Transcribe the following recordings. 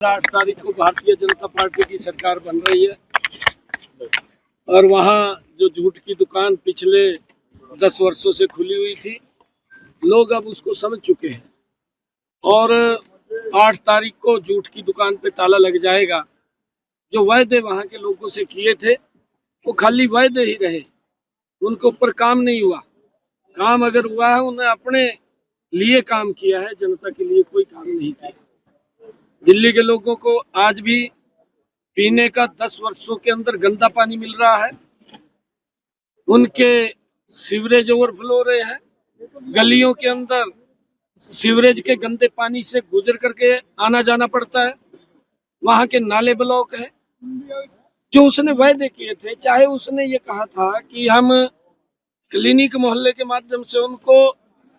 8 तारीख को भारतीय जनता पार्टी की सरकार बन रही है और वहाँ जो झूठ की दुकान पिछले 10 वर्षों से खुली हुई थी, लोग अब उसको समझ चुके हैं और 8 तारीख को झूठ की दुकान पे ताला लग जाएगा। जो वायदे वहाँ के लोगों से किए थे वो खाली वायदे ही रहे, उनके ऊपर काम नहीं हुआ। काम अगर हुआ है उन्हें अपने लिए काम किया है, जनता के लिए कोई काम नहीं किया। दिल्ली के लोगों को आज भी पीने का 10 वर्षों के अंदर गंदा पानी मिल रहा है, उनके सीवरेज ओवरफ्लो हो रहे हैं, गलियों के अंदर सीवरेज के गंदे पानी से गुजर करके आना जाना पड़ता है, वहां के नाले ब्लॉक है। जो उसने वायदे किए थे, चाहे उसने ये कहा था कि हम क्लिनिक मोहल्ले के माध्यम से उनको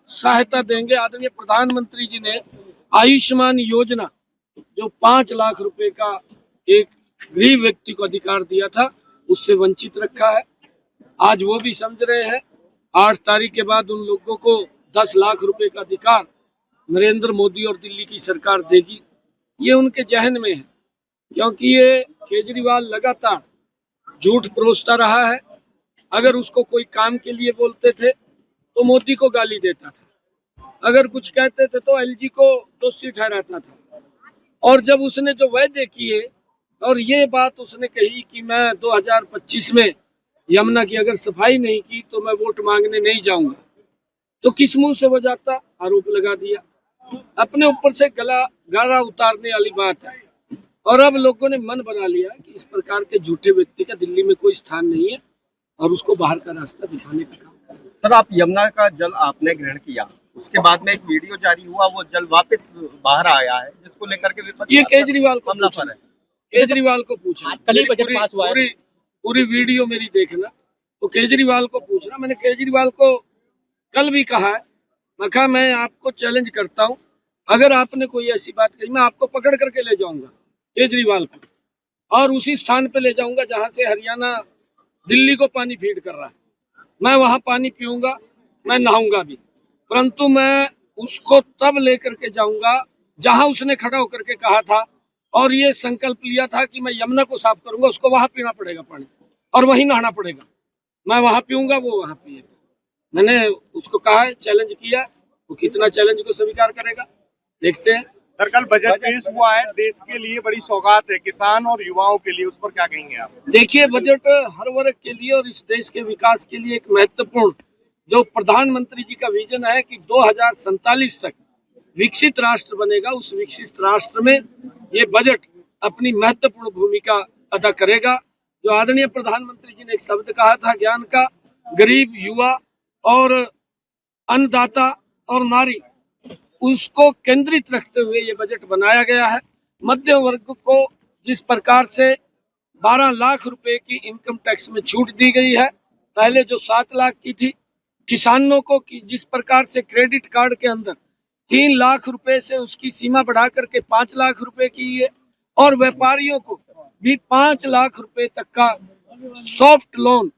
सहायता देंगे। आदरणीय प्रधानमंत्री जी ने आयुष्मान योजना जो 5 लाख रुपए का एक गरीब व्यक्ति को अधिकार दिया था, उससे वंचित रखा है। आज वो भी समझ रहे हैं 8 तारीख के बाद उन लोगों को 10 लाख रुपए का अधिकार नरेंद्र मोदी और दिल्ली की सरकार देगी। ये उनके जहन में है, क्योंकि ये केजरीवाल लगातार झूठ परोसता रहा है। अगर उसको कोई काम के लिए बोलते थे तो मोदी को गाली देता था, अगर कुछ कहते थे तो एलजी को दोषी ठहराता था। और जब उसने जो वायदे किए और ये बात उसने कही कि मैं 2025 में यमुना की अगर सफाई नहीं की तो मैं वोट मांगने नहीं जाऊंगा, तो किस मुंह से वो जाता? आरोप लगा दिया। अपने ऊपर से गारा उतारने वाली बात है। और अब लोगों ने मन बना लिया कि इस प्रकार के झूठे व्यक्ति का दिल्ली में कोई स्थान नहीं है और उसको बाहर का रास्ता दिखाने का काम। सर, आप यमुना का जल आपने ग्रहण किया, उसके बाद में एक वीडियो जारी हुआ, वो जल वापस बाहर आया है, जिसको लेकर के ये केजरीवाल को हमला पर है। केजरीवाल को पूछना, पूरी वीडियो मेरी देखना, तो केजरीवाल को पूछना। मैंने केजरीवाल को कल भी कहा है, मैं कहा मैं आपको चैलेंज करता हूं, अगर आपने कोई ऐसी बात कही मैं आपको पकड़ करके ले जाऊंगा केजरीवाल को, और उसी स्थान पे ले जाऊंगा जहां से हरियाणा दिल्ली को पानी फीड कर रहा है। मैं वहां पानी पीऊंगा, मैं नहाऊंगा भी, परंतु मैं उसको तब लेकर के जाऊंगा जहां उसने खड़ा होकर के कहा था और ये संकल्प लिया था कि मैं यमुना को साफ करूंगा। उसको वहां पीना पड़ेगा पानी और वहीं नहाना पड़ेगा। मैं वहां पीऊंगा, वो वहां पिएगा। मैंने उसको कहा है, चैलेंज किया, वो कितना चैलेंज को स्वीकार करेगा देखते हैं। सर, कल बजट पेश हुआ है, देश के लिए बड़ी सौगात है, किसान और युवाओं के लिए, उस पर क्या कहेंगे आप? देखिए, बजट हर वर्ग के लिए और इस देश के विकास के लिए एक महत्वपूर्ण, जो प्रधानमंत्री जी का विजन है कि 2047 तक विकसित राष्ट्र बनेगा, उस विकसित राष्ट्र में ये बजट अपनी महत्वपूर्ण भूमिका अदा करेगा। जो आदरणीय प्रधानमंत्री जी ने एक शब्द कहा था ज्ञान का, गरीब, युवा और अन्नदाता और नारी, उसको केंद्रित रखते हुए ये बजट बनाया गया है। मध्यम वर्ग को जिस प्रकार से 12 लाख रुपए की इनकम टैक्स में छूट दी गई है, पहले जो 7 लाख की थी, किसानों को जिस प्रकार से क्रेडिट कार्ड के अंदर 3 लाख रुपए से उसकी सीमा बढ़ा करके 5 लाख रुपए की है, और व्यापारियों को भी 5 लाख रुपए तक का सॉफ्ट लोन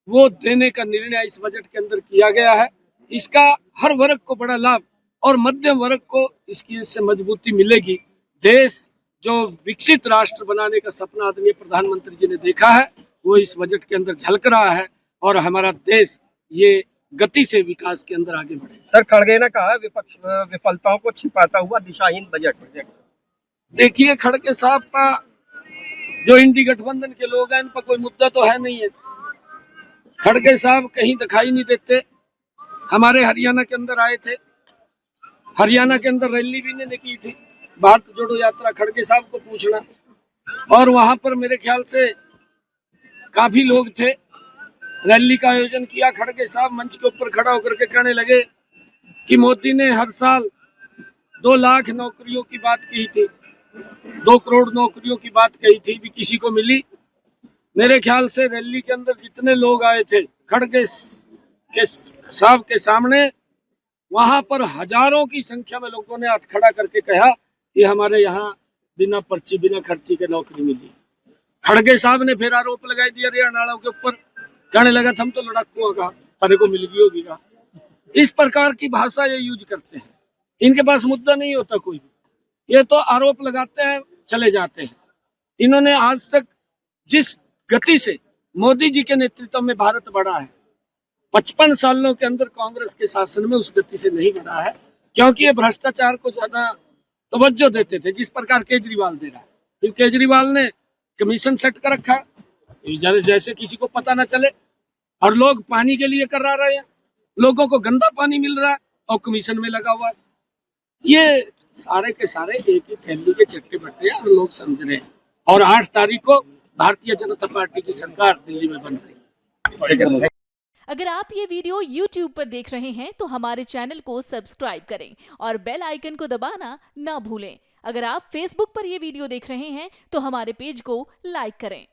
वो देने का निर्णय इस बजट के अंदर किया गया है। इसका हर वर्ग को बड़ा लाभ और मध्यम वर्ग को इसकी इससे मजबूती मिलेगी। देश जो विकसित राष्ट्र बनाने का सपना आदरणीय प्रधानमंत्री जी ने देखा है, वो इस बजट के अंदर झलक रहा है और हमारा देश ये गति से विकास के अंदर आगे बढ़े। सर, खड़गे ने कहा विपक्ष विफलताओं को छिपाता हुआ दिशाहीन बजट। देखिए, खड़गे साहब का जो इंडी गठबंधन के लोग हैं, इन पर कोई मुद्दा तो है नहीं है। खड़गे साहब कहीं दिखाई नहीं देते। हमारे हरियाणा के अंदर आए थे, हरियाणा के अंदर रैली भी इन्होंने की थी, भारत जोड़ो यात्रा, खड़गे साहब को पूछना। और वहां पर मेरे ख्याल से काफी लोग थे, रैली का आयोजन किया। खड़गे साहब मंच के ऊपर खड़ा होकर के कहने लगे कि मोदी ने हर साल 2 लाख नौकरियों की बात की थी, 2 करोड़ नौकरियों की बात कही थी, भी किसी को मिली? मेरे ख्याल से रैली के अंदर जितने लोग आए थे खड़गे के साहब के सामने, वहां पर हजारों की संख्या में लोगों ने हाथ खड़ा करके कहा कि हमारे यहाँ बिना पर्ची बिना खर्ची के नौकरी मिली। खड़गे साहब ने फिर आरोप लगाई दिया हरियाणा के ऊपर, कहने लगा हम तो लड़ाकुओं का तारे को मिल गई होगी का। इस प्रकार की भाषा ये यूज करते हैं, इनके पास मुद्दा नहीं होता कोई भी, ये तो आरोप लगाते हैं चले जाते हैं। इन्होंने आज तक जिस गति से मोदी जी के नेतृत्व में भारत बढ़ा है, 55 सालों के अंदर कांग्रेस के शासन में उस गति से नहीं बढ़ा है, क्योंकि ये भ्रष्टाचार को ज्यादा तवज्जो देते थे, जिस प्रकार केजरीवाल दे रहा है। फिर केजरीवाल ने कमीशन सेट कर रखा है, जैसे किसी को पता ना चले, और लोग पानी के लिए करा रहे हैं, लोगों को गंदा पानी मिल रहा है और कमीशन में लगा हुआ है। ये सारे के सारे एक ही थैली के चट्टे बट्टे हैं और लोग समझ रहे हैं। और 8 तारीख को भारतीय जनता पार्टी की सरकार दिल्ली में बन रही है। अगर आप ये वीडियो YouTube पर देख रहे हैं तो हमारे चैनल को सब्सक्राइब करें और बेल आइकन को दबाना ना भूलें। अगर आप Facebook पर ये वीडियो देख रहे हैं तो हमारे पेज को लाइक करें।